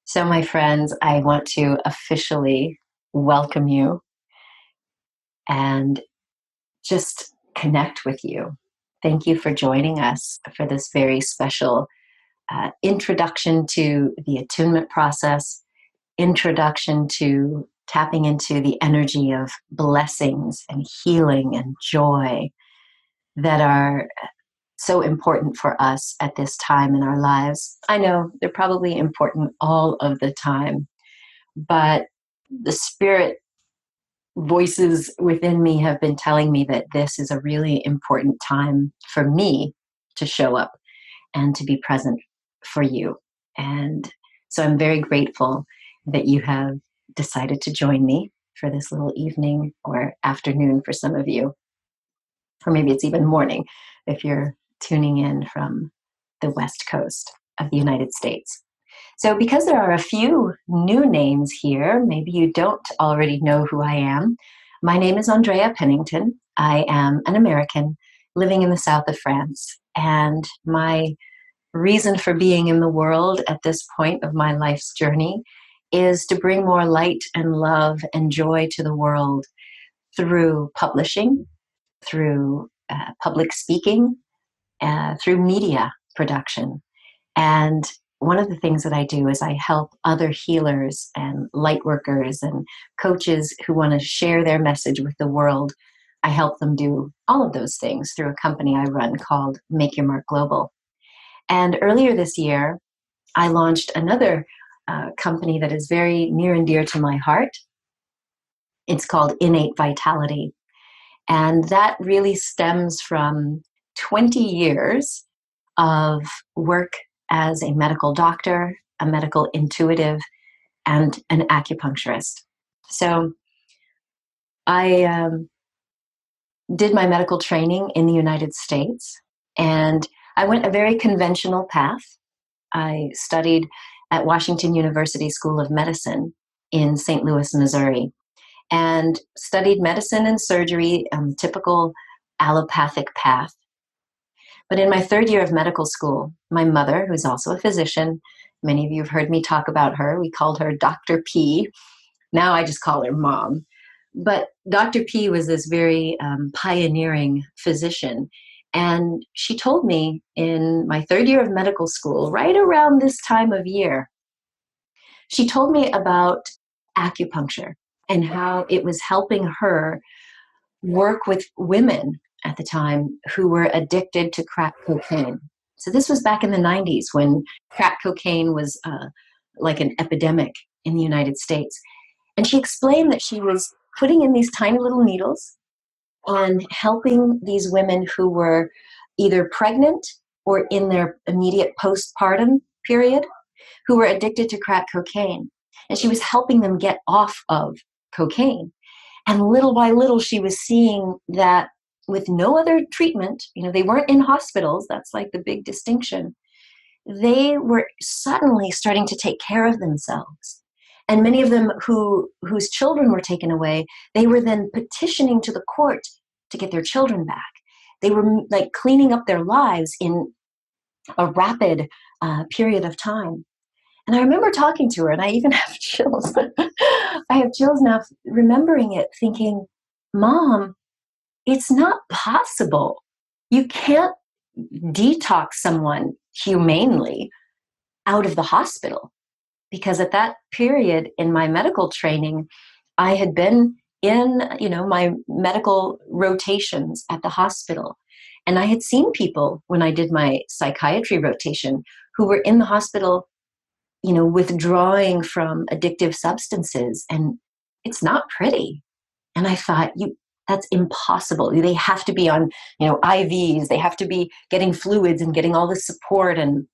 So, my friends, I want to officially welcome you and just connect with you. Thank you for joining us for this very special introduction to the attunement process, introduction to tapping into the energy of blessings and healing and joy that are so important for us at this time in our lives. I know they're probably important all of the time, but the spirit voices within me have been telling me that this is a really important time for me to show up and to be present for you. And so I'm very grateful that you have decided to join me for this little evening or afternoon for some of you, or maybe it's even morning if you're tuning in from the West Coast of the United States. So because there are a few new names here, maybe you don't already know who I am. My name is Andrea Pennington. I am an American living in the south of France. And my reason for being in the world at this point of my life's journey is to bring more light and love and joy to the world through publishing, through public speaking, through media production. And one of the things that I do is I help other healers and light workers and coaches who want to share their message with the world. I help them do all of those things through a company I run called Make Your Mark Global. And earlier this year, I launched another company that is very near and dear to my heart. It's called Innate Vitality. And that really stems from 20 years of work as a medical doctor, a medical intuitive, and an acupuncturist. So I did my medical training in the United States, and I went a very conventional path. I studied at Washington University School of Medicine in St. Louis, Missouri, and studied medicine and surgery, typical allopathic path. But in my third year of medical school, my mother, who's also a physician, many of you have heard me talk about her. We called her Dr. P. Now I just call her Mom. But Dr. P was this very pioneering physician. And she told me in my third year of medical school, right around this time of year, she told me about acupuncture and how it was helping her work with women at the time who were addicted to crack cocaine. So this was back in the 90s when crack cocaine was like an epidemic in the United States. And she explained that she was putting in these tiny little needles and helping these women who were either pregnant or in their immediate postpartum period who were addicted to crack cocaine. And she was helping them get off of cocaine. And little by little, she was seeing that with no other treatment, they weren't in hospitals. That's like the big distinction. They were suddenly starting to take care of themselves. And many of them whose children were taken away, they were then petitioning to the court to get their children back. They were like cleaning up their lives in a rapid period of time. And I remember talking to her, and I even have chills. I have chills now remembering it, thinking, Mom, it's not possible. You can't detox someone humanely out of the hospital. Because at that period in my medical training, I had been in, my medical rotations at the hospital. And I had seen people when I did my psychiatry rotation who were in the hospital withdrawing from addictive substances, and it's not pretty. And I thought, that's impossible. They have to be on, IVs. They have to be getting fluids and getting all the support. And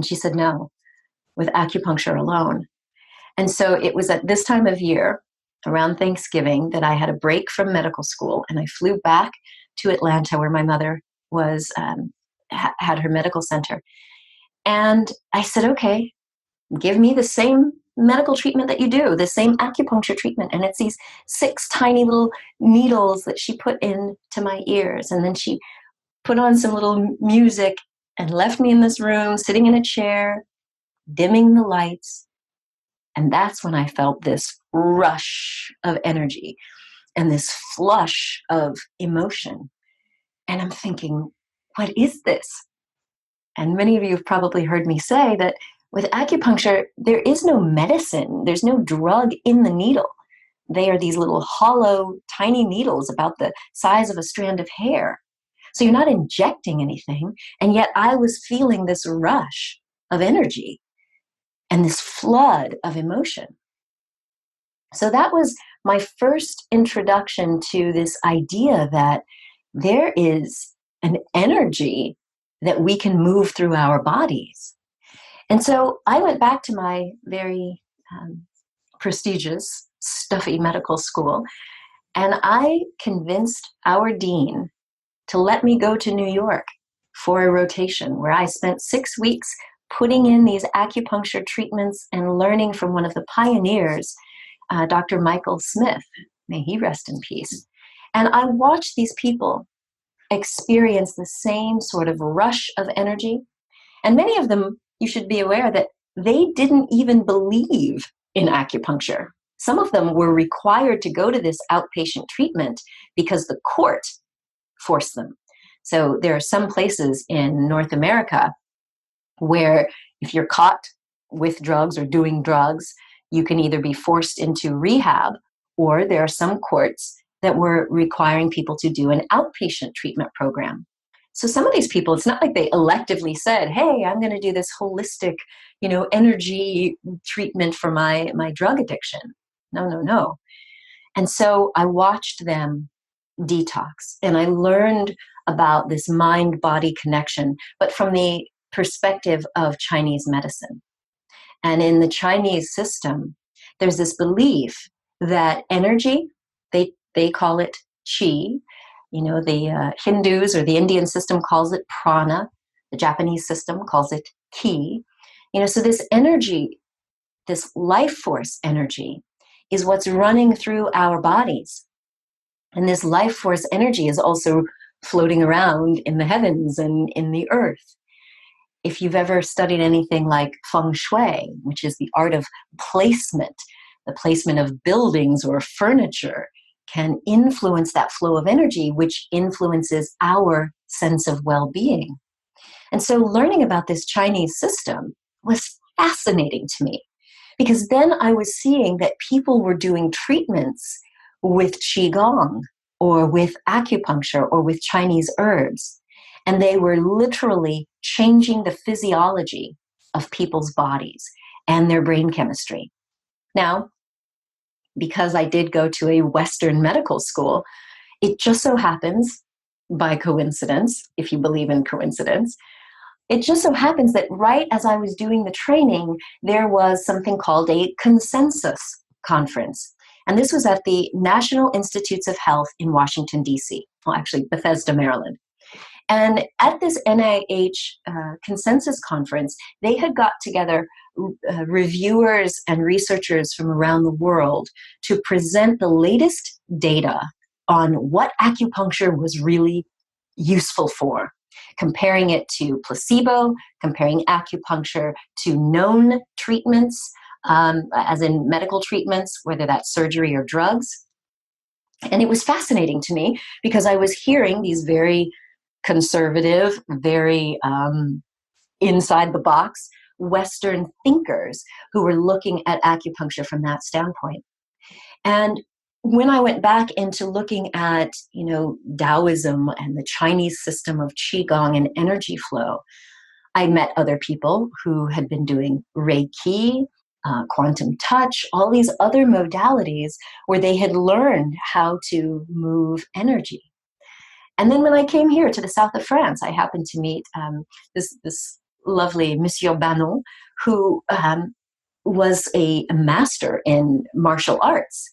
she said, no, with acupuncture alone. And so it was at this time of year, around Thanksgiving, that I had a break from medical school, and I flew back to Atlanta, where my mother was had her medical center. And I said, okay, give me the same medical treatment that you do, the same acupuncture treatment. And it's these 6 tiny little needles that she put into my ears. And then she put on some little music and left me in this room, sitting in a chair, dimming the lights. And that's when I felt this rush of energy and this flush of emotion. And I'm thinking, what is this? And many of you have probably heard me say that with acupuncture, there is no medicine, there's no drug in the needle. They are these little hollow, tiny needles about the size of a strand of hair. So you're not injecting anything. And yet I was feeling this rush of energy and this flood of emotion. So that was my first introduction to this idea that there is an energy that we can move through our bodies. And so I went back to my very prestigious, stuffy medical school, and I convinced our dean to let me go to New York for a rotation where I spent 6 weeks putting in these acupuncture treatments and learning from one of the pioneers, Dr. Michael Smith. May he rest in peace. And I watched these people experience the same sort of rush of energy. And many of them, you should be aware that they didn't even believe in acupuncture. Some of them were required to go to this outpatient treatment because the court forced them. So there are some places in North America where if you're caught with drugs or doing drugs, you can either be forced into rehab, or there are some courts that were requiring people to do an outpatient treatment program. So some of these people, it's not like they electively said, hey, I'm going to do this holistic, energy treatment for my drug addiction. No. And so I watched them detox, and I learned about this mind-body connection, but from the perspective of Chinese medicine. And in the Chinese system, there's this belief that energy, they call it qi. The Hindus or the Indian system calls it prana. The Japanese system calls it ki. So this energy, this life force energy, is what's running through our bodies. And this life force energy is also floating around in the heavens and in the earth. If you've ever studied anything like feng shui, which is the art of placement, the placement of buildings or furniture can influence that flow of energy, which influences our sense of well-being. And so learning about this Chinese system was fascinating to me, because then I was seeing that people were doing treatments with Qigong or with acupuncture or with Chinese herbs. And they were literally changing the physiology of people's bodies and their brain chemistry. Now, because I did go to a Western medical school, it just so happens, by coincidence, if you believe in coincidence, it just so happens that right as I was doing the training, there was something called a consensus conference. And this was at the National Institutes of Health in Washington, D.C. Well, actually, Bethesda, Maryland. And at this NIH consensus conference, they had got together reviewers and researchers from around the world to present the latest data on what acupuncture was really useful for, comparing it to placebo, comparing acupuncture to known treatments, as in medical treatments, whether that's surgery or drugs. And it was fascinating to me because I was hearing these very conservative, very inside the box Western thinkers who were looking at acupuncture from that standpoint. And when I went back into looking at, Taoism and the Chinese system of Qigong and energy flow, I met other people who had been doing Reiki, quantum touch, all these other modalities where they had learned how to move energy. And then when I came here to the south of France, I happened to meet this lovely Monsieur Banon, who was a master in martial arts.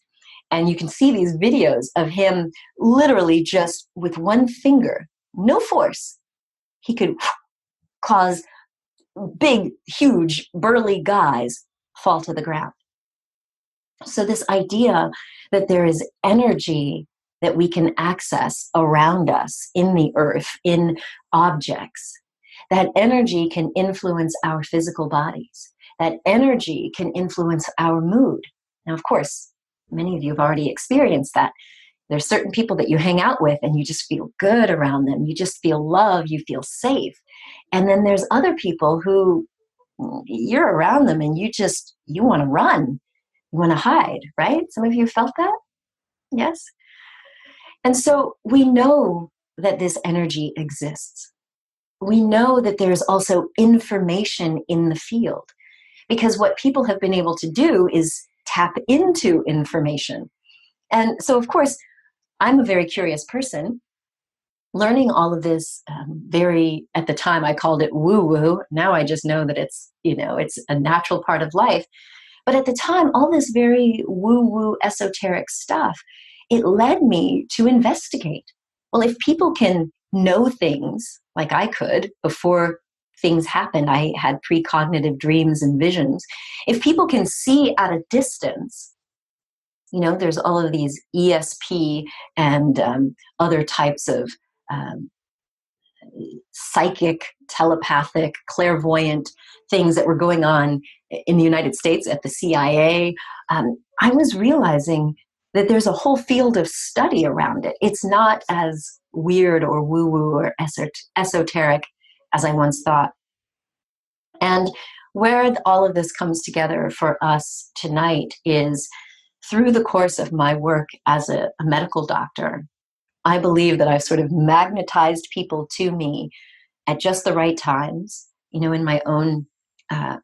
And you can see these videos of him literally just with one finger, no force, he could cause big, huge, burly guys fall to the ground. So this idea that there is energy that we can access around us in the earth, in objects, that energy can influence our physical bodies. that energy can influence our mood. Now, of course, many of you have already experienced that. There's certain people that you hang out with and you just feel good around them. You just feel love, you feel safe. And then there's other people who you're around them and you want to run. You want to hide, right? Some of you felt that? Yes? And so we know that this energy exists. We know that there's also information in the field, because what people have been able to do is tap into information. And so, of course, I'm a very curious person. Learning all of this at the time I called it woo-woo. Now I just know that it's a natural part of life. But at the time, all this very woo-woo esoteric stuff, it led me to investigate. Well, if people can know things like I could before things happened, I had precognitive dreams and visions. If people can see at a distance, there's all of these ESP and other types of um, psychic, telepathic, clairvoyant things that were going on in the United States at the CIA, I was realizing that there's a whole field of study around it. It's not as weird or woo-woo or esoteric as I once thought. And where all of this comes together for us tonight is through the course of my work as a medical doctor. I believe that I've sort of magnetized people to me at just the right times, in my own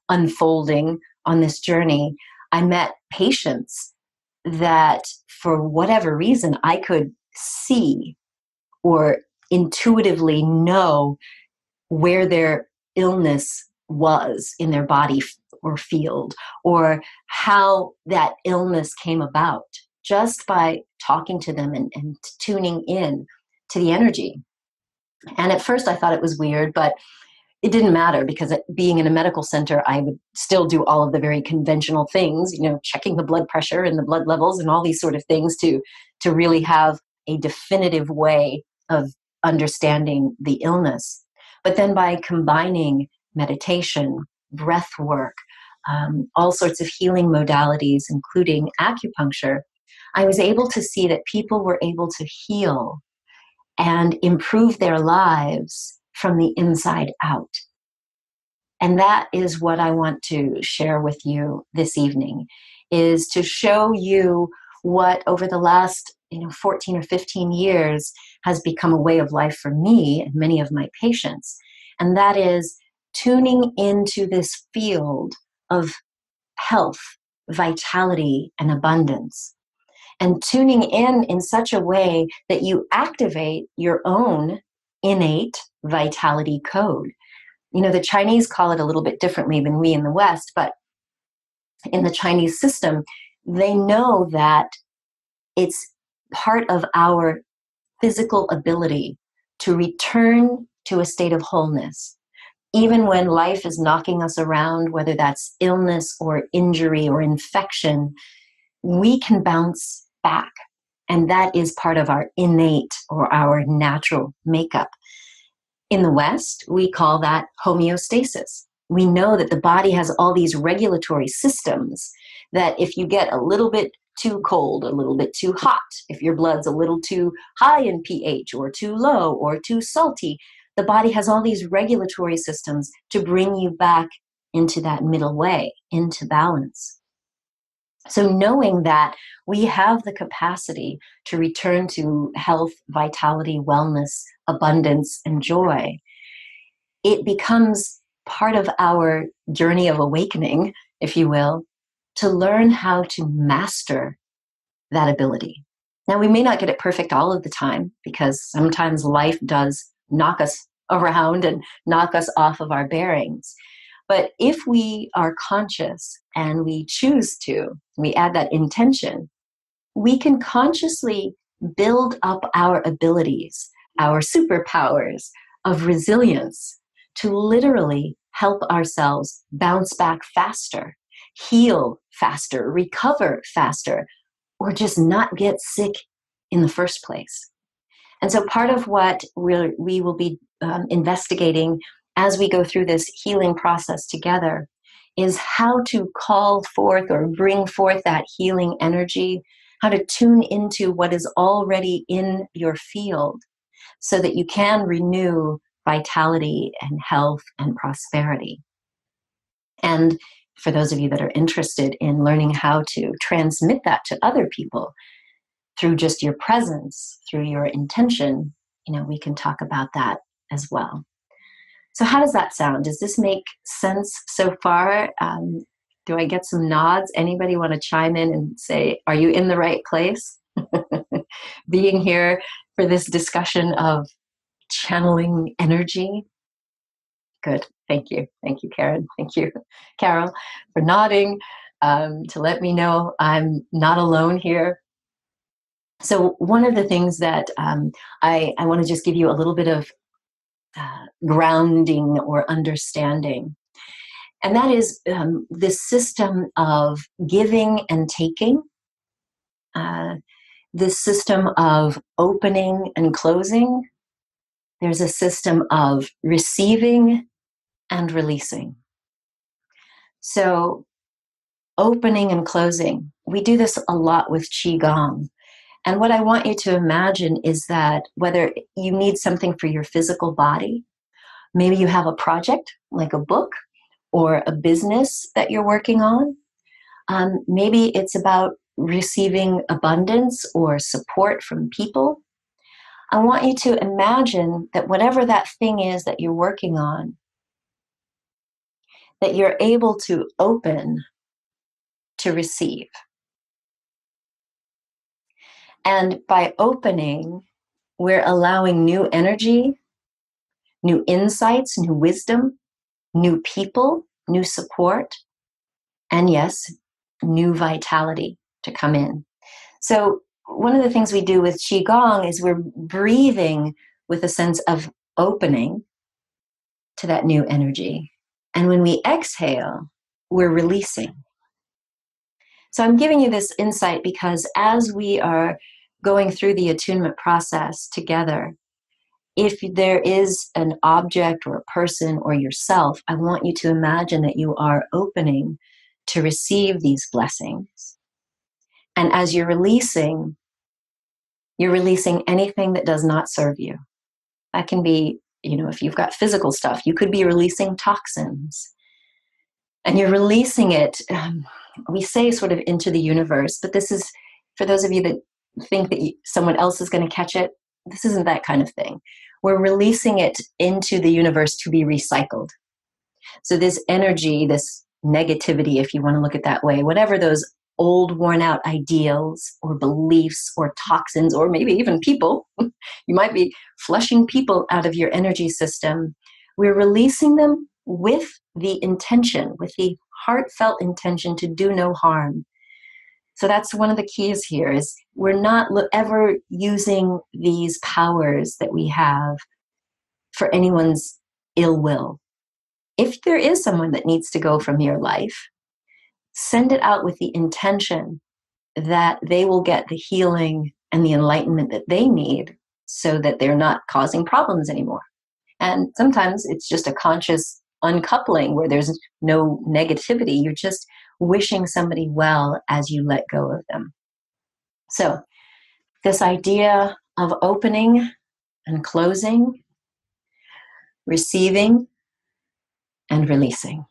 unfolding on this journey. I met patients that for whatever reason I could see or intuitively know where their illness was in their body or field, or how that illness came about just by talking to them and tuning in to the energy. And at first I thought it was weird, but it didn't matter, because being in a medical center, I would still do all of the very conventional things, checking the blood pressure and the blood levels and all these sort of things to really have a definitive way of understanding the illness. But then by combining meditation, breath work, all sorts of healing modalities, including acupuncture, I was able to see that people were able to heal and improve their lives from the inside out. And that is what I want to share with you this evening, is to show you what over the last 14 or 15 years has become a way of life for me and many of my patients. And that is tuning into this field of health, vitality, and abundance. And tuning in such a way that you activate your own innate vitality code. The Chinese call it a little bit differently than we in the West, but in the Chinese system, they know that it's part of our physical ability to return to a state of wholeness. Even when life is knocking us around, whether that's illness or injury or infection, we can bounce back. And that is part of our innate or our natural makeup. In the West, we call that homeostasis. We know that the body has all these regulatory systems that if you get a little bit too cold, a little bit too hot, if your blood's a little too high in pH or too low or too salty, the body has all these regulatory systems to bring you back into that middle way, into balance. So knowing that we have the capacity to return to health, vitality, wellness, abundance, and joy, it becomes part of our journey of awakening, if you will, to learn how to master that ability. Now, we may not get it perfect all of the time, because sometimes life does knock us around and knock us off of our bearings. But if we are conscious and we choose to, we add that intention, we can consciously build up our abilities, our superpowers of resilience, to literally help ourselves bounce back faster, heal faster, recover faster, or just not get sick in the first place. And so part of what we will be investigating as we go through this healing process together is how to call forth or bring forth that healing energy, how to tune into what is already in your field so that you can renew vitality and health and prosperity. And for those of you that are interested in learning how to transmit that to other people through just your presence, through your intention, we can talk about that as well. So how does that sound? Does this make sense so far? Do I get some nods? Anybody want to chime in and say, are you in the right place? Being here for this discussion of channeling energy? Good. Thank you. Thank you, Karen. Thank you, Carol, for nodding to let me know I'm not alone here. So one of the things that I want to just give you a little bit of grounding or understanding. And that is this system of giving and taking, this system of opening and closing. There's a system of receiving and releasing. So opening and closing, we do this a lot with Qigong. And what I want you to imagine is that whether you need something for your physical body, maybe you have a project like a book or a business that you're working on. Maybe it's about receiving abundance or support from people. I want you to imagine that whatever that thing is that you're working on, that you're able to open to receive. And by opening, we're allowing new energy, new insights, new wisdom, new people, new support, and yes, new vitality to come in. So one of the things we do with Qigong is we're breathing with a sense of opening to that new energy. And when we exhale, we're releasing. So I'm giving you this insight because as we are going through the attunement process together, if there is an object or a person or yourself, I want you to imagine that you are opening to receive these blessings. And as you're releasing anything that does not serve you. That can be, if you've got physical stuff, you could be releasing toxins. And you're releasing it, we say sort of into the universe, but this is, for those of you that think that someone else is going to catch it, this isn't that kind of thing. We're releasing it into the universe to be recycled. So this energy, this negativity, if you want to look at it that way, whatever those old worn out ideals or beliefs or toxins, or maybe even people, you might be flushing people out of your energy system. We're releasing them with the intention, with the heartfelt intention to do no harm. So that's one of the keys here is we're not ever using these powers that we have for anyone's ill will. If there is someone that needs to go from your life, send it out with the intention that they will get the healing and the enlightenment that they need so that they're not causing problems anymore. And sometimes it's just a conscious uncoupling where there's no negativity. You're just wishing somebody well as you let go of them. So this idea of opening and closing, receiving and releasing,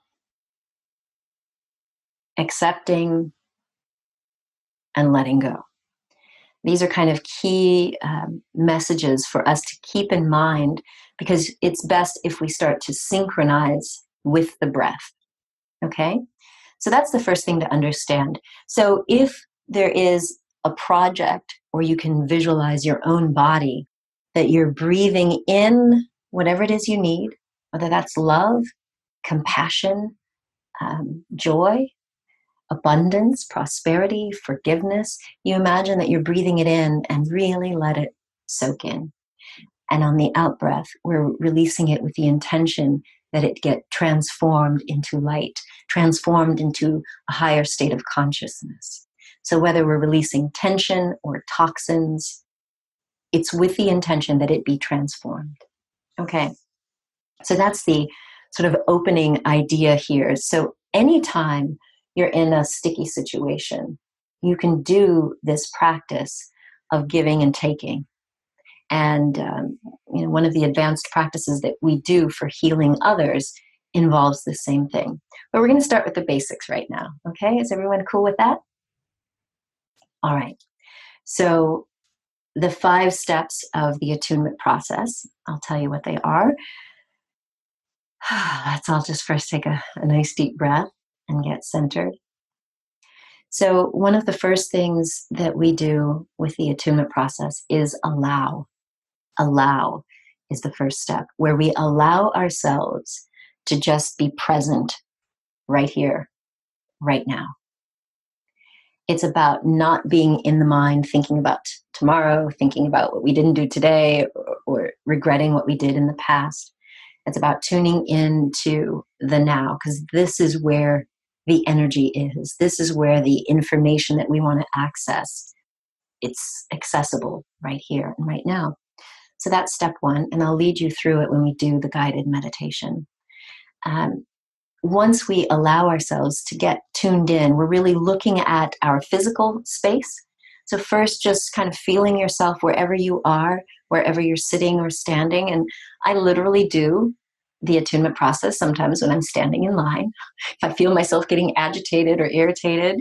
accepting and letting go. These are kind of key messages for us to keep in mind because it's best if we start to synchronize with the breath. Okay? So that's the first thing to understand. So if there is a project or you can visualize your own body that you're breathing in whatever it is you need, whether that's love, compassion, joy, abundance, prosperity, forgiveness, you imagine that you're breathing it in and really let it soak in. And on the out breath, we're releasing it with the intention that it get transformed into light, transformed into a higher state of consciousness. So whether we're releasing tension or toxins, it's with the intention that it be transformed. Okay, so that's the sort of opening idea here. So anytime you're in a sticky situation, you can do this practice of giving and taking. And one of the advanced practices that we do for healing others involves the same thing. But we're going to start with the basics right now. Okay, is everyone cool with that? All right. So the 5 steps of the attunement process, I'll tell you what they are. Let's all just first take a nice deep breath and get centered. So one of the first things that we do with the attunement process is allow. Allow is the first step, where we allow ourselves to just be present right here, right now. It's about not being in the mind, thinking about tomorrow, thinking about what we didn't do today, or regretting what we did in the past. It's about tuning into the now, because this is where the energy is. This is where the information that we want to access, it's accessible right here and right now. So that's step 1, and I'll lead you through it when we do the guided meditation. Once we allow ourselves to get tuned in, we're really looking at our physical space. So first, just kind of feeling yourself wherever you are, wherever you're sitting or standing. And I literally do the attunement process sometimes when I'm standing in line. If I feel myself getting agitated or irritated,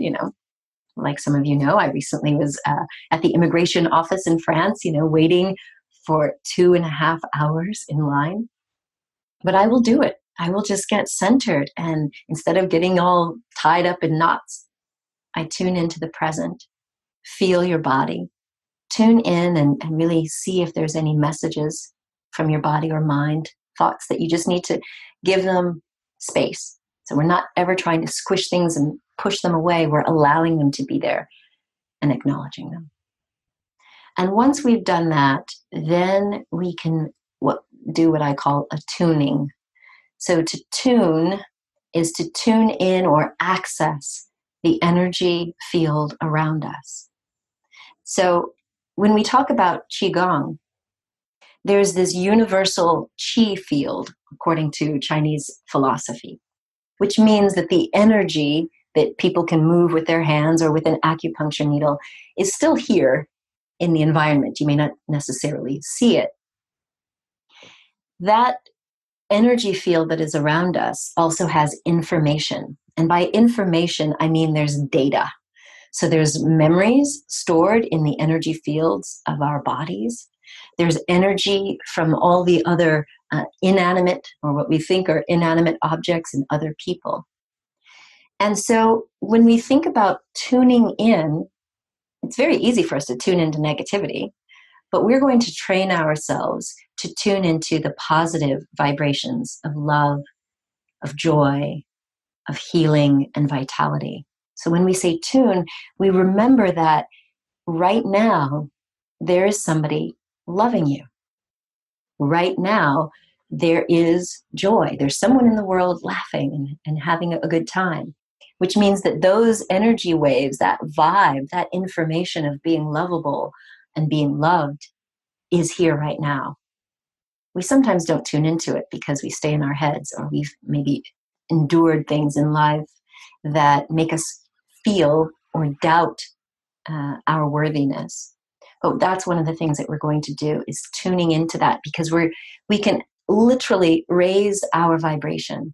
like some of you know, I recently was at the immigration office in France, waiting for 2.5 hours in line. But I will do it. I will just get centered. And instead of getting all tied up in knots, I tune into the present. Feel your body. Tune in and really see if there's any messages from your body or mind, thoughts that you just need to give them space. So we're not ever trying to squish things and push them away. We're allowing them to be there and acknowledging them. And once we've done that, then we can do what I call attuning. So to tune is to tune in or access the energy field around us. So when we talk about Qigong, there's this universal Qi field, according to Chinese philosophy, which means that the energy that people can move with their hands or with an acupuncture needle is still here in the environment. You may not necessarily see it. That energy field that is around us also has information. And by information, I mean there's data. So there's memories stored in the energy fields of our bodies. There's energy from all the other inanimate, or what we think are inanimate objects in other people. And so when we think about tuning in, it's very easy for us to tune into negativity, but we're going to train ourselves to tune into the positive vibrations of love, of joy, of healing and vitality. So when we say tune, we remember that right now there is somebody loving you. Right now there is joy. There's someone in the world laughing and having a good time, which means that those energy waves, that vibe, that information of being lovable and being loved is here right now. We sometimes don't tune into it because we stay in our heads, or we've maybe endured things in life that make us feel or doubt our worthiness. But that's one of the things that we're going to do, is tuning into that, because we can literally raise our vibration.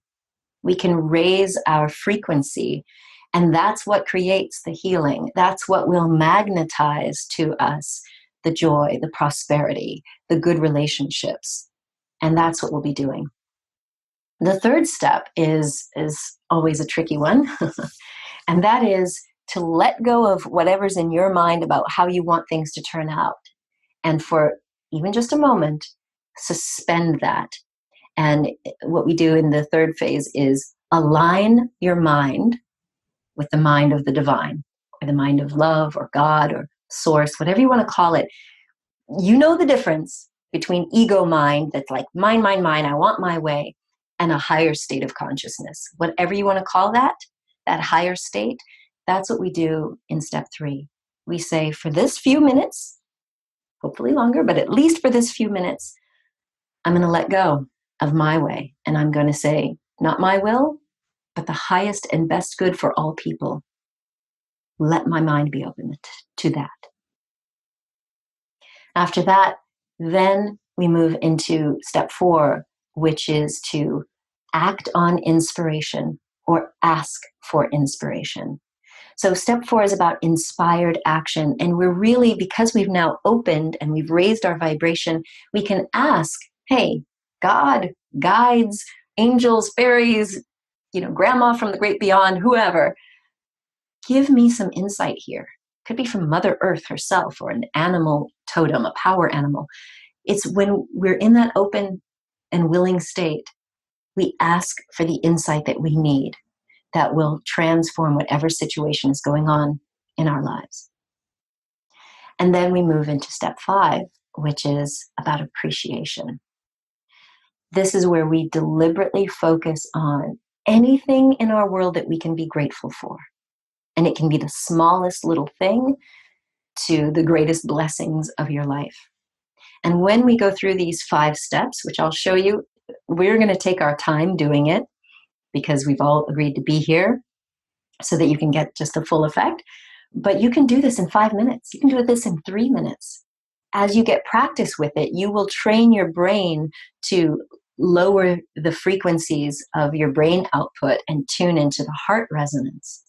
We can raise our frequency, and that's what creates the healing. That's what will magnetize to us the joy, the prosperity, the good relationships. And that's what we'll be doing. The third step is always a tricky one, and that is to let go of whatever's in your mind about how you want things to turn out. And for even just a moment, suspend that. And what we do in the third phase is align your mind with the mind of the divine, or the mind of love, or God, or source, whatever you want to call it. You know the difference between ego mind, that's like mine, I want my way, and a higher state of consciousness. Whatever you want to call that higher state, that's what we do in step 3. We say, for this few minutes, hopefully longer, but at least for this few minutes, I'm going to let go of my way. And I'm going to say, not my will, but the highest and best good for all people. Let my mind be open to that. After that, then we move into step 4, which is to act on inspiration or ask for inspiration. So step 4 is about inspired action. And we're really, because we've now opened and we've raised our vibration, we can ask, hey, God, guides, angels, fairies, grandma from the great beyond, whoever, give me some insight here. Could be from Mother Earth herself or an animal totem, a power animal. It's when we're in that open and willing state, we ask for the insight that we need that will transform whatever situation is going on in our lives. And then we move into step 5, which is about appreciation. This is where we deliberately focus on anything in our world that we can be grateful for. And it can be the smallest little thing to the greatest blessings of your life. And when we go through these 5 steps, which I'll show you, we're going to take our time doing it because we've all agreed to be here so that you can get just the full effect. But you can do this in 5 minutes. You can do this in 3 minutes. As you get practice with it, you will train your brain to lower the frequencies of your brain output and tune into the heart resonance.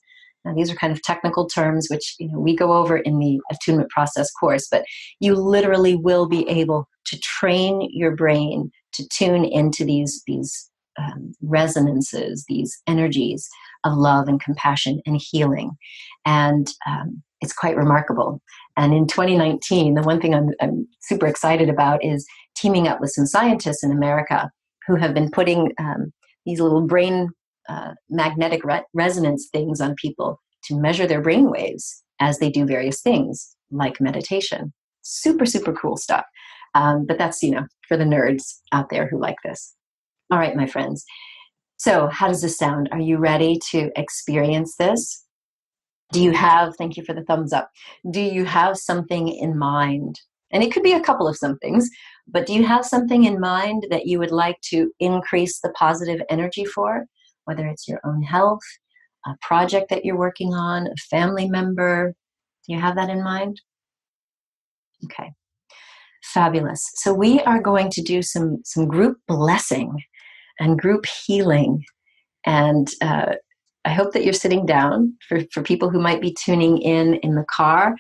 Now, these are kind of technical terms, which we go over in the Attunement Process course, but you literally will be able to train your brain to tune into these resonances, these energies of love and compassion and healing. And it's quite remarkable. And in 2019, the one thing I'm super excited about is teaming up with some scientists in America who have been putting these little brain magnetic resonance things on people to measure their brain waves as they do various things like meditation. Super, super cool stuff. But that's, for the nerds out there who like this. All right, my friends. So how does this sound? Are you ready to experience this? Thank you for the thumbs up. Do you have something in mind? And it could be a couple of somethings, but do you have something in mind that you would like to increase the positive energy for? Whether it's your own health, a project that you're working on, a family member. Do you have that in mind? Okay. Fabulous. So we are going to do some group blessing and group healing. And I hope that you're sitting down. For people who might be tuning in the car,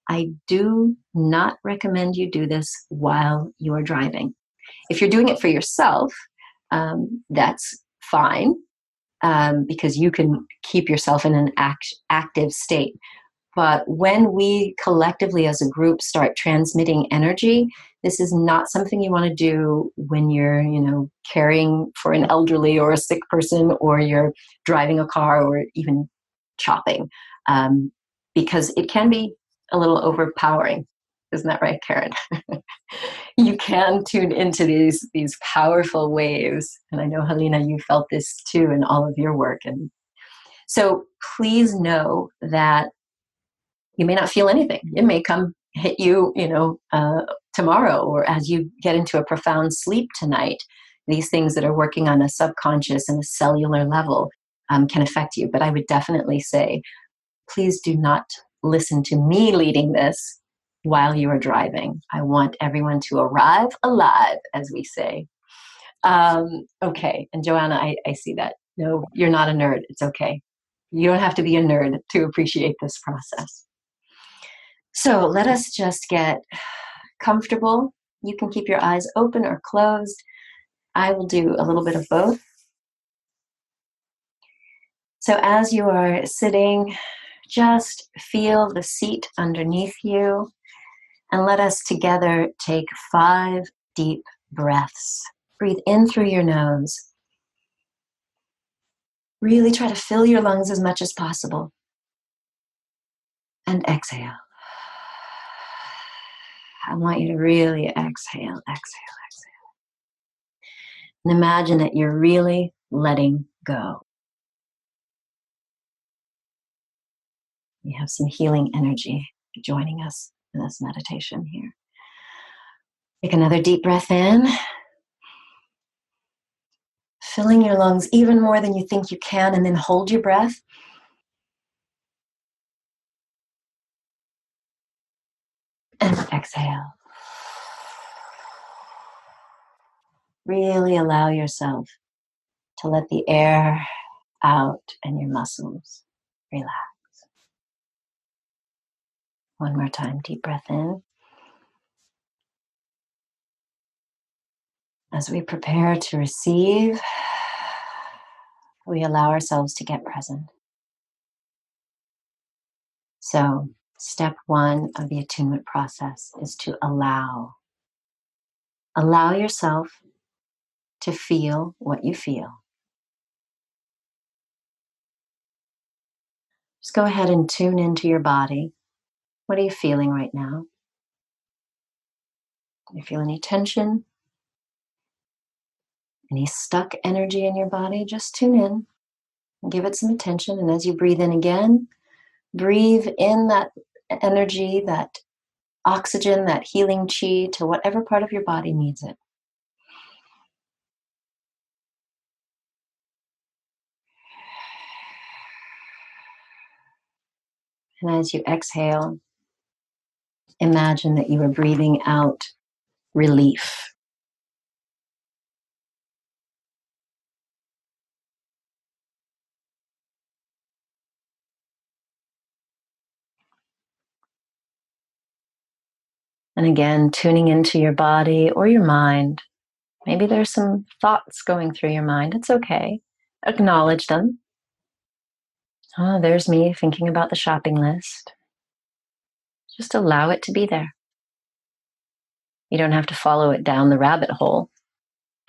I do not recommend you do this while you are driving. If you're doing it for yourself, that's fine, because you can keep yourself in an active state. But when we collectively as a group start transmitting energy, this is not something you want to do when you're, caring for an elderly or a sick person, or you're driving a car, or even shopping, because it can be a little overpowering. Isn't that right, Karen? You can tune into these powerful waves. And I know, Helena, you felt this too in all of your work. And so please know that you may not feel anything. It may hit you, tomorrow, or as you get into a profound sleep tonight. These things that are working on a subconscious and a cellular level can affect you. But I would definitely say, please do not listen to me leading this while you are driving. I want everyone to arrive alive, as we say. Okay. And Joanna, I see that. No, you're not a nerd. It's okay. You don't have to be a nerd to appreciate this process. So let us just get comfortable. You can keep your eyes open or closed. I will do a little bit of both. So as you are sitting, just feel the seat underneath you, and let us together take 5 deep breaths. Breathe in through your nose. Really try to fill your lungs as much as possible. And exhale. I want you to really exhale, exhale, exhale. And imagine that you're really letting go. We have some healing energy joining us in this meditation here. Take another deep breath in. Filling your lungs even more than you think you can, and then hold your breath. And exhale. Really allow yourself to let the air out and your muscles relax. One more time, deep breath in. As we prepare to receive, we allow ourselves to get present. So, step one of the attunement process is to allow. Allow yourself to feel what you feel. Just go ahead and tune into your body. What are you feeling right now? Do you feel any tension? Any stuck energy in your body? Just tune in and give it some attention. And as you breathe in again, breathe in that energy, that oxygen, that healing chi to whatever part of your body needs it. And as you exhale, imagine that you are breathing out relief. And again, tuning into your body or your mind. Maybe there's some thoughts going through your mind. It's okay. Acknowledge them. Oh, there's me thinking about the shopping list. Just allow it to be there. You don't have to follow it down the rabbit hole.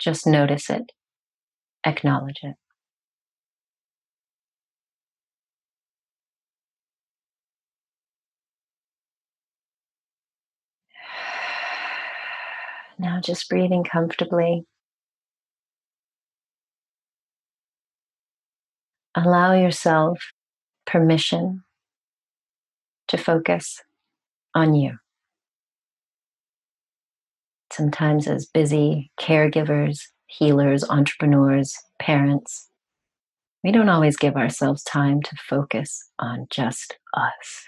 Just notice it. Acknowledge it. Now just breathing comfortably. Allow yourself permission to focus on you. Sometimes as busy caregivers, healers, entrepreneurs, parents, we don't always give ourselves time to focus on just us.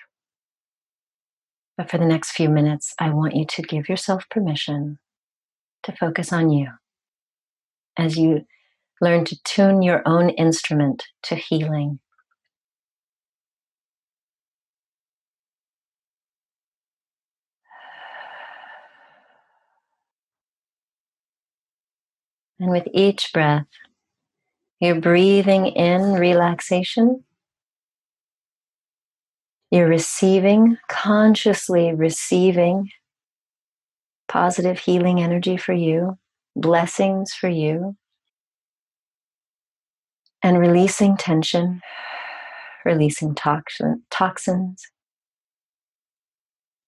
But for the next few minutes, I want you to give yourself permission to focus on you as you learn to tune your own instrument to healing. And with each breath, you're breathing in relaxation. You're receiving, consciously receiving positive healing energy for you, blessings for you, and releasing tension, releasing toxins,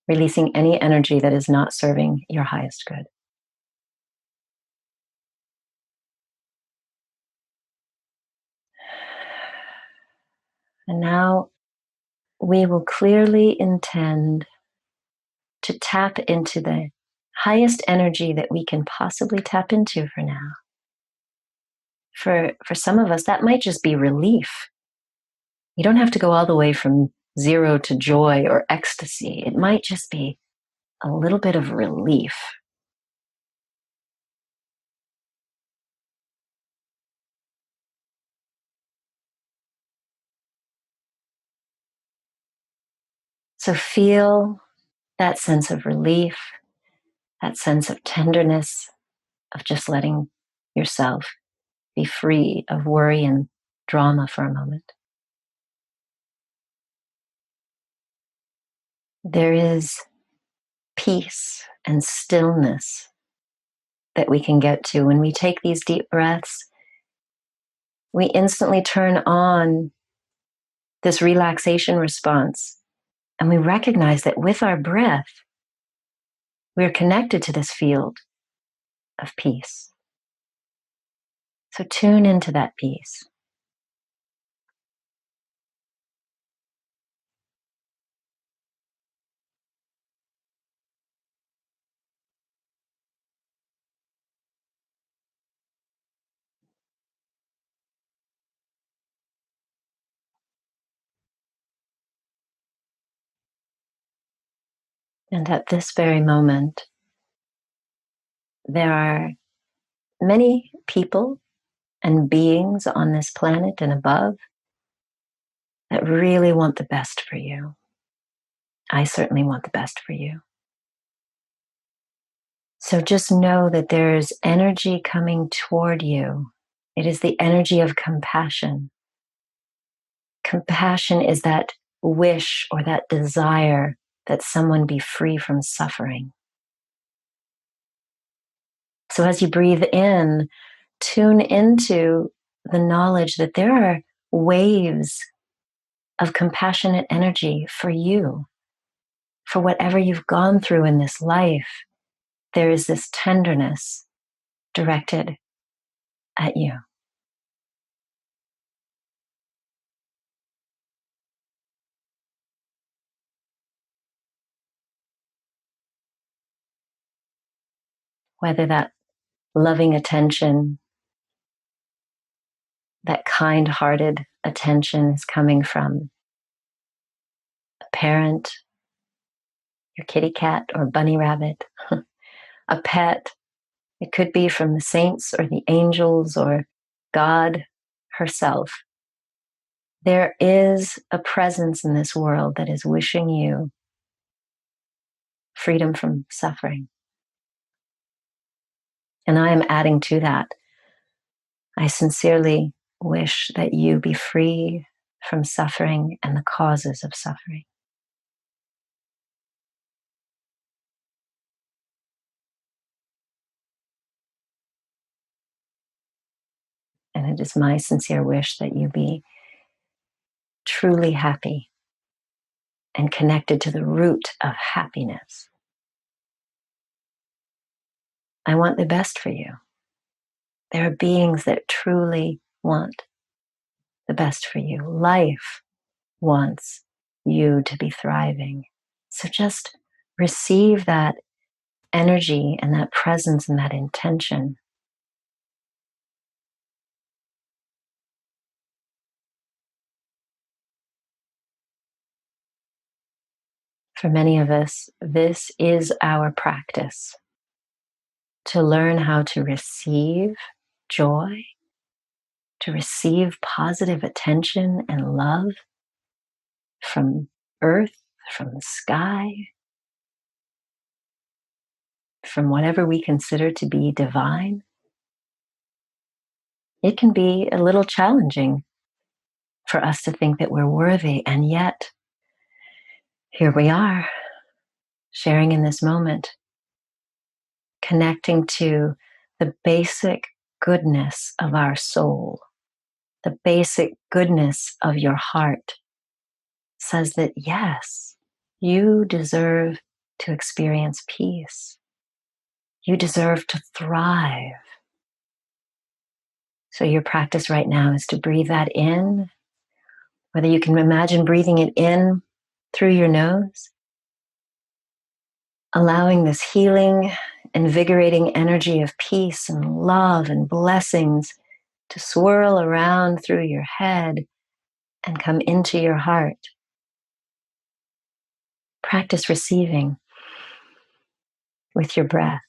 releasing any energy that is not serving your highest good. And now we will clearly intend to tap into the highest energy that we can possibly tap into for now. For some of us, that might just be relief. You don't have to go all the way from zero to joy or ecstasy. It might just be a little bit of relief. So feel that sense of relief, that sense of tenderness, of just letting yourself be free of worry and drama for a moment. There is peace and stillness that we can get to when we take these deep breaths. We instantly turn on this relaxation response, and we recognize that with our breath, we're connected to this field of peace. So tune into that peace. And at this very moment, there are many people and beings on this planet and above that really want the best for you. I certainly want the best for you. So just know that there's energy coming toward you. It is the energy of compassion. Compassion is that wish or that desire that someone be free from suffering. So as you breathe in, tune into the knowledge that there are waves of compassionate energy for you. For whatever you've gone through in this life, there is this tenderness directed at you. Whether that loving attention, that kind-hearted attention is coming from a parent, your kitty cat or bunny rabbit, a pet. It could be from the saints or the angels or God herself. There is a presence in this world that is wishing you freedom from suffering. And I am adding to that. I sincerely wish that you be free from suffering and the causes of suffering. And it is my sincere wish that you be truly happy and connected to the root of happiness. I want the best for you. There are beings that truly want the best for you. Life wants you to be thriving. So just receive that energy and that presence and that intention. For many of us, this is our practice to learn how to receive joy, to receive positive attention and love from earth, from the sky, from whatever we consider to be divine. It can be a little challenging for us to think that we're worthy, and yet here we are, sharing in this moment, connecting to the basic goodness of our soul, the basic goodness of your heart says that yes, you deserve to experience peace. You deserve to thrive. So your practice right now is to breathe that in, whether you can imagine breathing it in through your nose, allowing this healing, invigorating energy of peace and love and blessings to swirl around through your head and come into your heart. Practice receiving with your breath.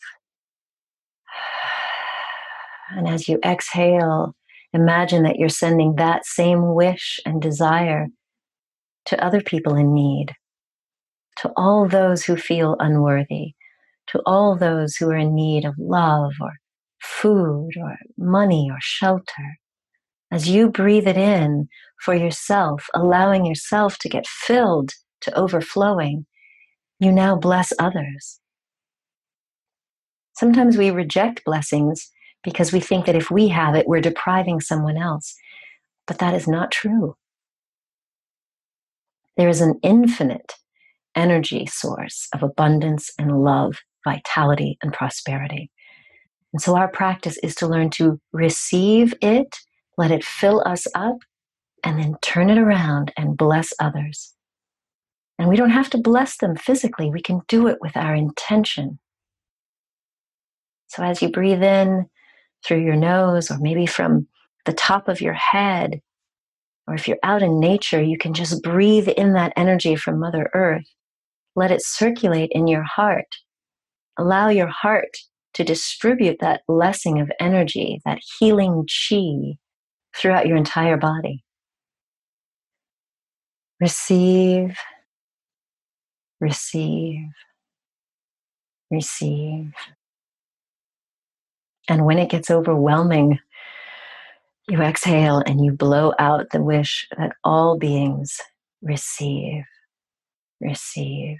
And as you exhale, imagine that you're sending that same wish and desire to other people in need, to all those who feel unworthy, to all those who are in need of love or food or money or shelter. As you breathe it in for yourself, allowing yourself to get filled to overflowing, you now bless others. Sometimes we reject blessings because we think that if we have it, we're depriving someone else. But that is not true. There is an infinite energy source of abundance and love, vitality and prosperity. And so our practice is to learn to receive it, let it fill us up, and then turn it around and bless others. And we don't have to bless them physically. We can do it with our intention. So as you breathe in through your nose, or maybe from the top of your head, or if you're out in nature, you can just breathe in that energy from Mother Earth Let it circulate in your heart. Allow your heart to distribute that blessing of energy, that healing chi throughout your entire body. Receive, receive, receive. And when it gets overwhelming, you exhale and you blow out the wish that all beings receive, receive,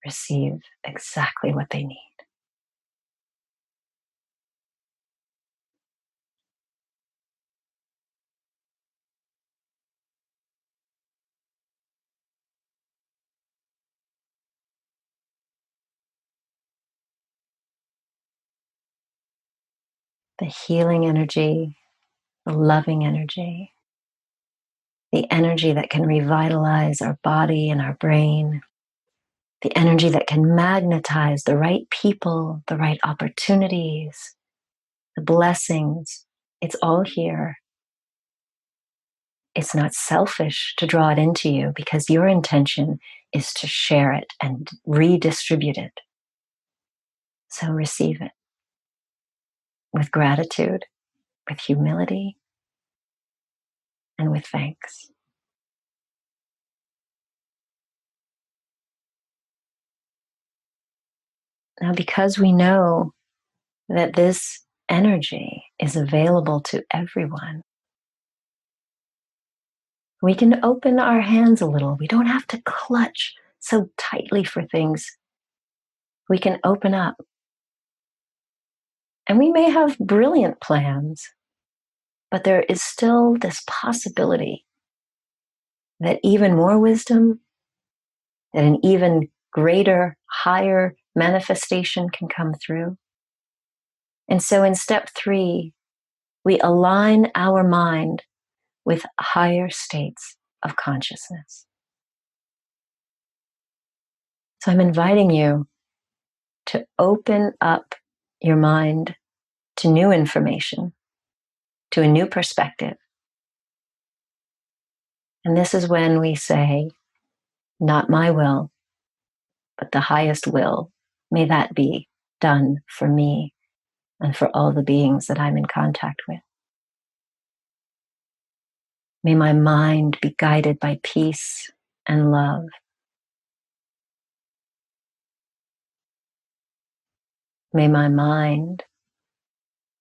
receive exactly what they need. The healing energy, the loving energy, the energy that can revitalize our body and our brain, the energy that can magnetize the right people, the right opportunities, the blessings. It's all here. It's not selfish to draw it into you because your intention is to share it and redistribute it. So receive it with gratitude, with humility, and with thanks. Now, because we know that this energy is available to everyone, we can open our hands a little. We don't have to clutch so tightly for things. We can open up. And we may have brilliant plans, but there is still this possibility that even more wisdom, that an even greater, higher manifestation can come through. And so in step 3, we align our mind with higher states of consciousness. So I'm inviting you to open up your mind to new information, to a new perspective. And this is when we say, not my will, but the highest will. May that be done for me and for all the beings that I'm in contact with. May my mind be guided by peace and love. May my mind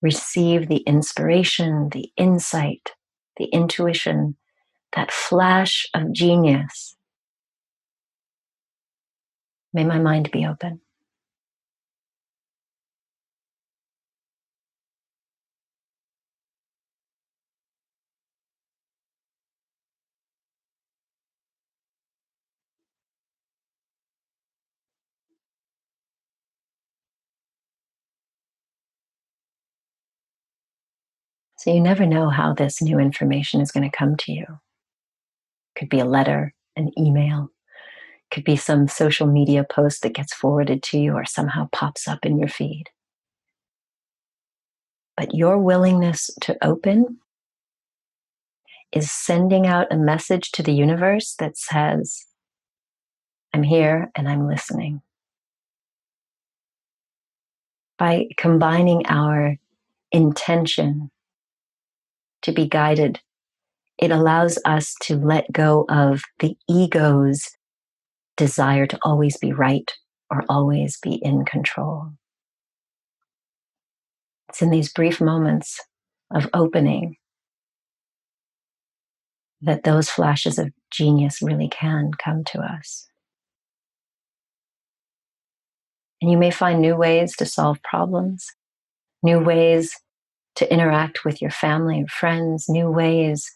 receive the inspiration, the insight, the intuition, that flash of genius. May my mind be open. So you never know how this new information is going to come to you. Could be a letter, an email, could be some social media post that gets forwarded to you or somehow pops up in your feed. But your willingness to open is sending out a message to the universe that says, I'm here and I'm listening. By combining our intention to be guided, it allows us to let go of the ego's desire to always be right or always be in control. It's in these brief moments of opening that those flashes of genius really can come to us. And you may find new ways to solve problems, new ways to interact with your family or friends, new ways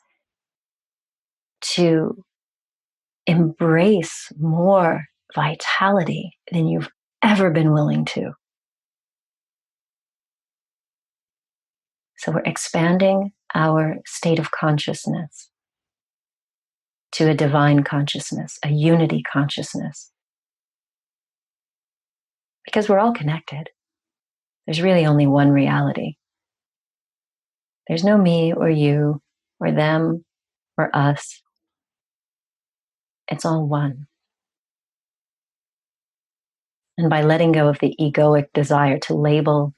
to embrace more vitality than you've ever been willing to. So we're expanding our state of consciousness to a divine consciousness, a unity consciousness. Because we're all connected. There's really only one reality. There's no me or you or them or us. It's all one. And by letting go of the egoic desire to label,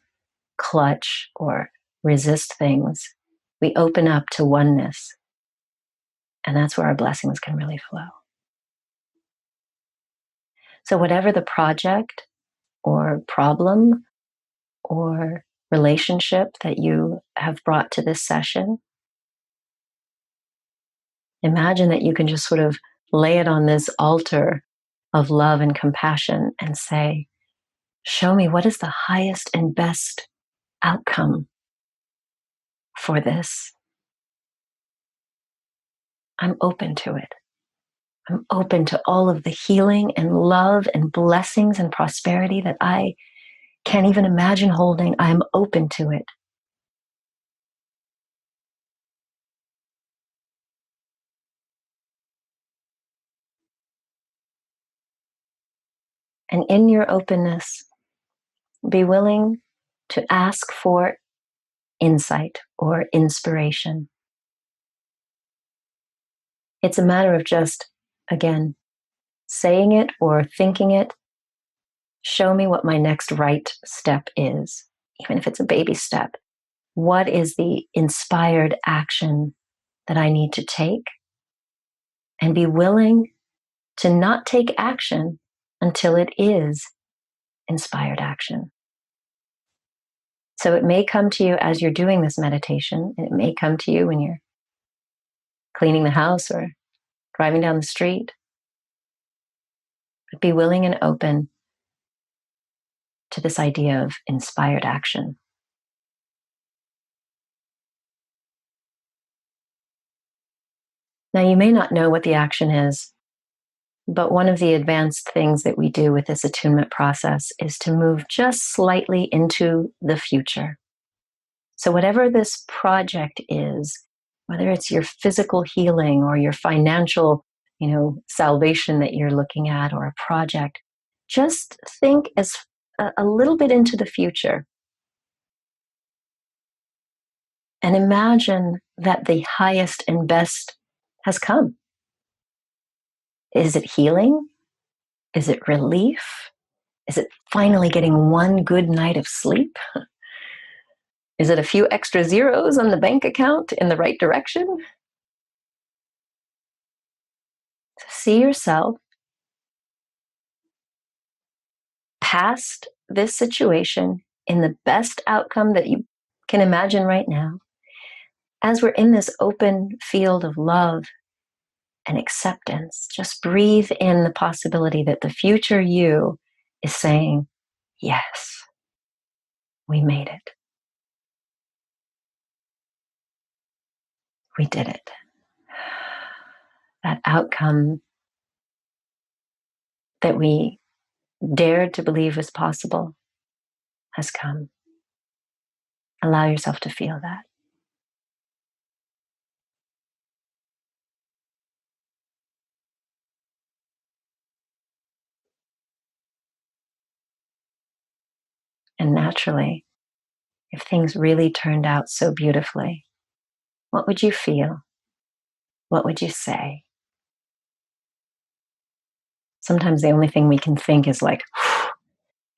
clutch, or resist things, we open up to oneness. And that's where our blessings can really flow. So whatever the project or problem or relationship that you have brought to this session, imagine that you can just sort of lay it on this altar of love and compassion and say, show me what is the highest and best outcome for this. I'm open to it. I'm open to all of the healing and love and blessings and prosperity that I can't even imagine holding. I'm open to it. And in your openness, be willing to ask for insight or inspiration. It's a matter of just, again, saying it or thinking it. Show me what my next right step is, even if it's a baby step. What is the inspired action that I need to take? And be willing to not take action until it is inspired action. So it may come to you as you're doing this meditation. It may come to you when you're cleaning the house or driving down the street. But be willing and open to this idea of inspired action. Now, you may not know what the action is, but one of the advanced things that we do with this attunement process is to move just slightly into the future. So whatever this project is, whether it's your physical healing or your financial, salvation that you're looking at, or a project, just think as a little bit into the future. And imagine that the highest and best has come. Is it healing? Is it relief? Is it finally getting one good night of sleep? Is it a few extra zeros on the bank account in the right direction? See yourself past this situation in the best outcome that you can imagine right now, as we're in this open field of love and acceptance. Just breathe in the possibility that the future you is saying, yes, we made it. We did it. That outcome that we dared to believe was possible has come. Allow yourself to feel that. And naturally, if things really turned out so beautifully, what would you feel? What would you say? Sometimes the only thing we can think is like,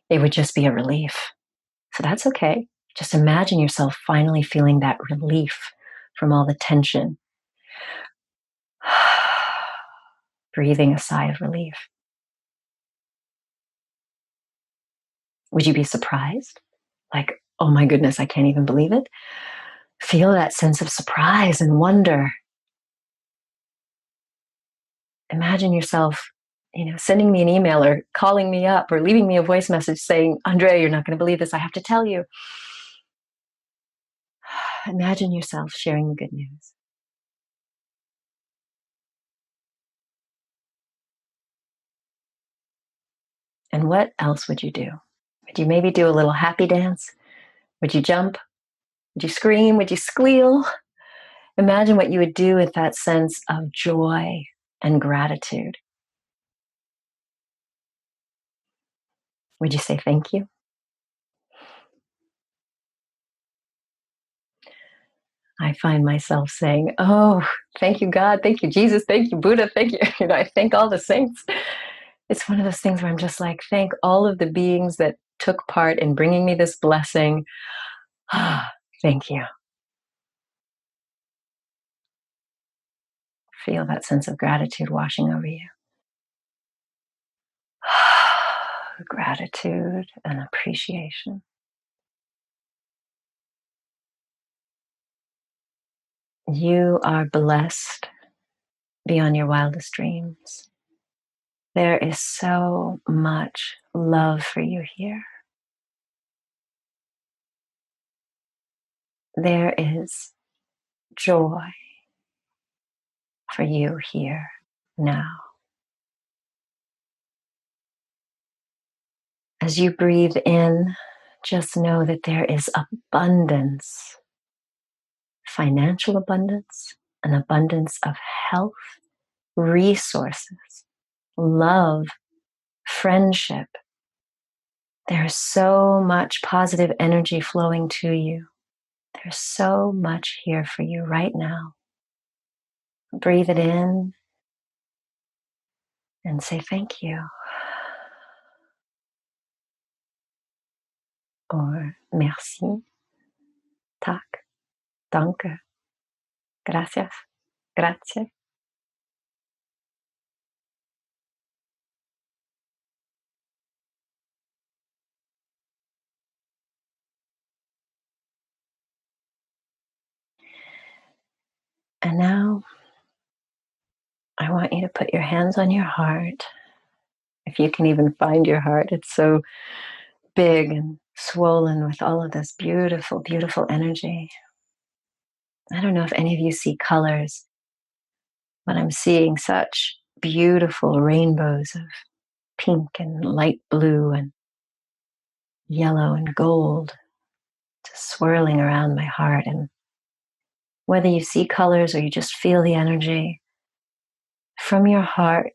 it would just be a relief. So that's okay. Just imagine yourself finally feeling that relief from all the tension. Breathing a sigh of relief. Would you be surprised? Like, oh my goodness, I can't even believe it. Feel that sense of surprise and wonder. Imagine yourself, sending me an email or calling me up or leaving me a voice message saying, Andrea, you're not going to believe this. I have to tell you. Imagine yourself sharing the good news. And what else would you do? Would you maybe do a little happy dance? Would you jump? Would you scream? Would you squeal? Imagine what you would do with that sense of joy and gratitude. Would you say thank you? I find myself saying, oh, thank you, God. Thank you, Jesus. Thank you, Buddha. Thank you. I thank all the saints. It's one of those things where I'm just like, thank all of the beings that took part in bringing me this blessing. Thank you. Feel that sense of gratitude washing over you. Gratitude and appreciation. You are blessed beyond your wildest dreams. There is so much love for you here. There is joy for you here now. As you breathe in, just know that there is abundance, financial abundance, an abundance of health, resources, love, friendship. There's so much positive energy flowing to you. There's so much here for you right now. Breathe it in and say thank you. Or merci, tak, danke, gracias, grazie. And now I want you to put your hands on your heart. If you can even find your heart, it's so big and swollen with all of this beautiful, beautiful energy. I don't know if any of you see colors, but I'm seeing such beautiful rainbows of pink and light blue and yellow and gold just swirling around my heart. And whether you see colors or you just feel the energy, from your heart,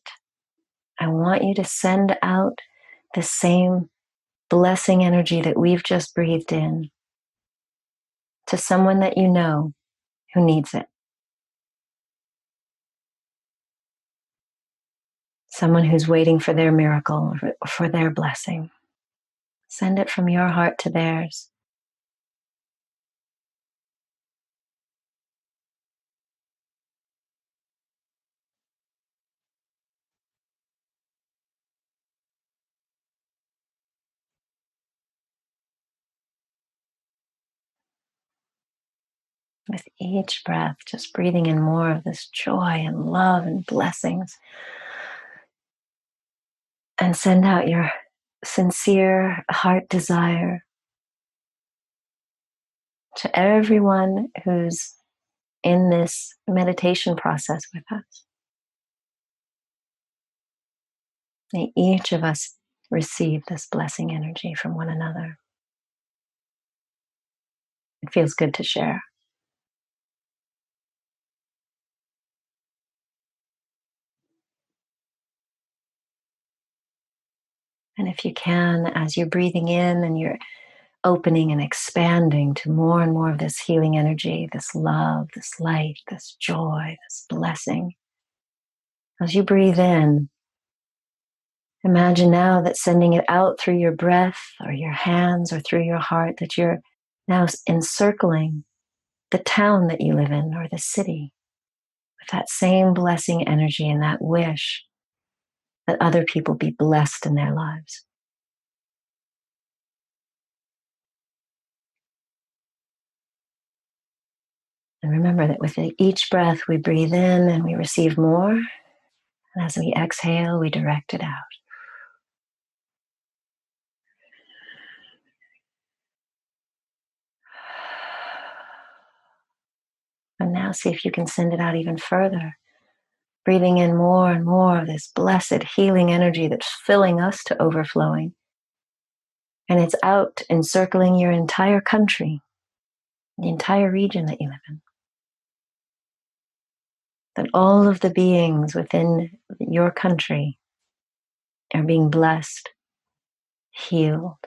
I want you to send out the same blessing energy that we've just breathed in to someone that you know who needs it. Someone who's waiting for their miracle, for their blessing. Send it from your heart to theirs. With each breath, just breathing in more of this joy and love and blessings. And send out your sincere heart desire to everyone who's in this meditation process with us. May each of us receive this blessing energy from one another. It feels good to share. And if you can, as you're breathing in and you're opening and expanding to more and more of this healing energy, this love, this light, this joy, this blessing, as you breathe in, imagine now that sending it out through your breath or your hands or through your heart, that you're now encircling the town that you live in or the city with that same blessing energy and that wish that other people be blessed in their lives. And remember that with each breath we breathe in and we receive more. And as we exhale, we direct it out. And now see if you can send it out even further. Breathing in more and more of this blessed healing energy that's filling us to overflowing. And it's out encircling your entire country, the entire region that you live in. That all of the beings within your country are being blessed, healed,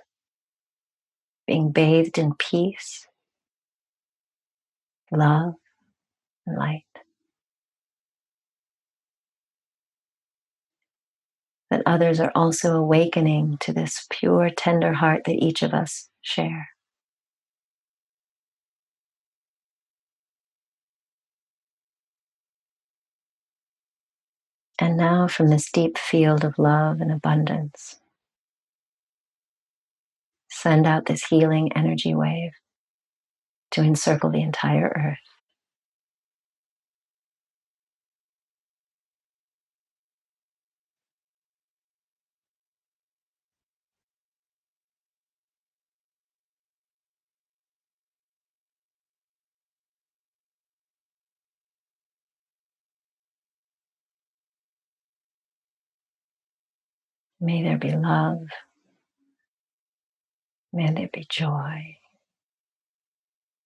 being bathed in peace, love, and light. that others are also awakening to this pure, tender heart that each of us share. And now, from this deep field of love and abundance, send out this healing energy wave to encircle the entire earth. May there be love. May there be joy.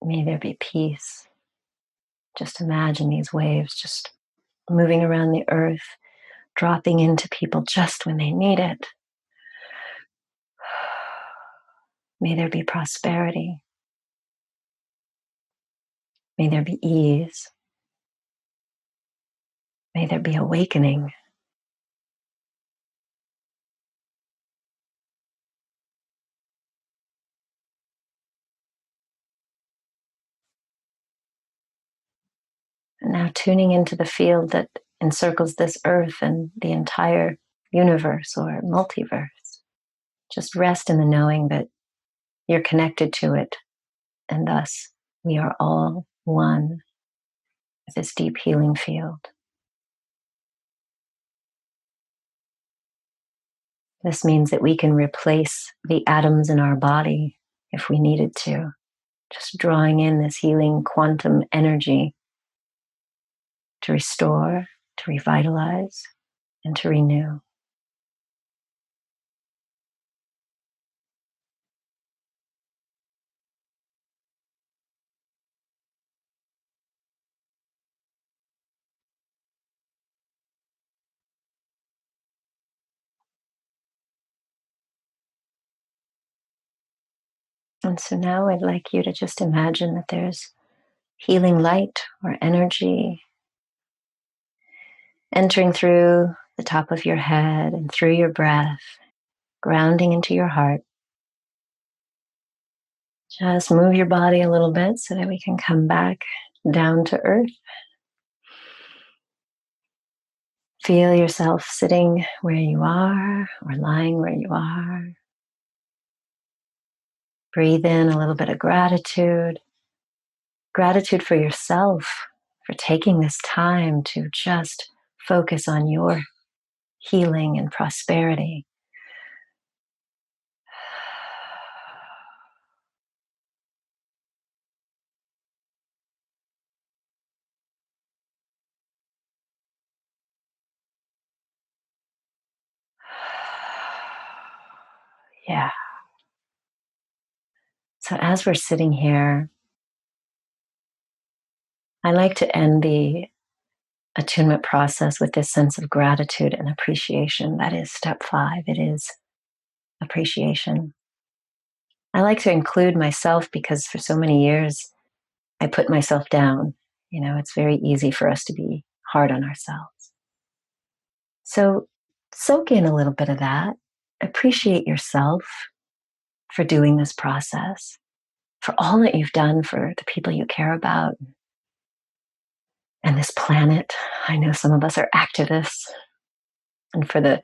May there be peace. Just imagine these waves just moving around the earth, dropping into people just when they need it. May there be prosperity. May there be ease. May there be awakening. And now tuning into the field that encircles this earth and the entire universe or multiverse. Just rest in the knowing that you're connected to it, and thus we are all one with this deep healing field. This means that we can replace the atoms in our body if we needed to, just drawing in this healing quantum energy to restore, to revitalize, and to renew. And so now I'd like you to just imagine that there's healing light or energy entering through the top of your head and through your breath, grounding into your heart. Just move your body a little bit so that we can come back down to earth. Feel yourself sitting where you are or lying where you are. Breathe in a little bit of gratitude. Gratitude for yourself, for taking this time to just focus on your healing and prosperity. Yeah. So as we're sitting here, I like to end the attunement process with this sense of gratitude and appreciation. That is step 5. It is appreciation. I like to include myself because for so many years, I put myself down. You know, it's very easy for us to be hard on ourselves. So soak in a little bit of that. Appreciate yourself for doing this process, for all that you've done for the people you care about and this planet. I know some of us are activists, and for the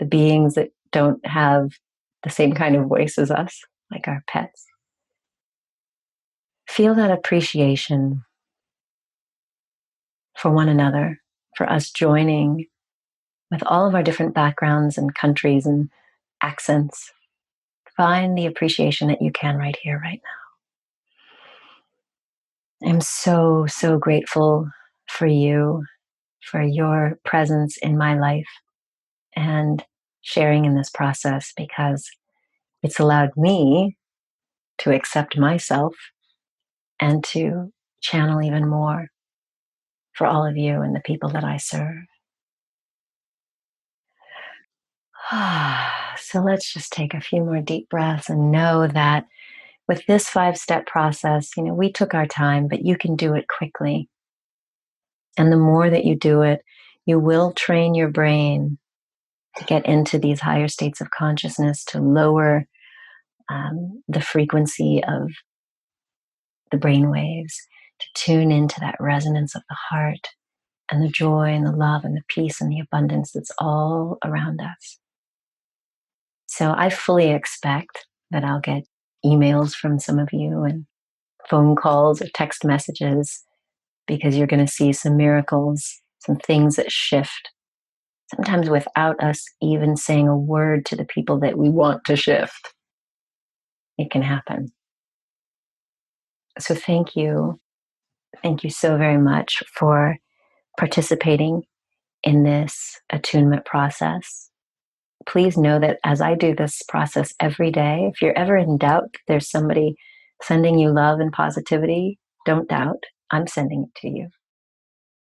beings that don't have the same kind of voice as us, like our pets. Feel that appreciation for one another, for us joining with all of our different backgrounds and countries and accents. Find the appreciation that you can right here, right now. I'm so, so grateful for you, for your presence in my life and sharing in this process, because it's allowed me to accept myself and to channel even more for all of you and the people that I serve. So let's just take a few more deep breaths and know that with this 5-step process, you know, we took our time, but you can do it quickly. And the more that you do it, you will train your brain to get into these higher states of consciousness, to lower the frequency of the brain waves, to tune into that resonance of the heart and the joy and the love and the peace and the abundance that's all around us. So I fully expect that I'll get emails from some of you and phone calls or text messages, because you're going to see some miracles, some things that shift, sometimes without us even saying a word to the people that we want to shift. It can happen. So thank you. Thank you so very much for participating in this attunement process. Please know that as I do this process every day, if you're ever in doubt that there's somebody sending you love and positivity, don't doubt. I'm sending it to you.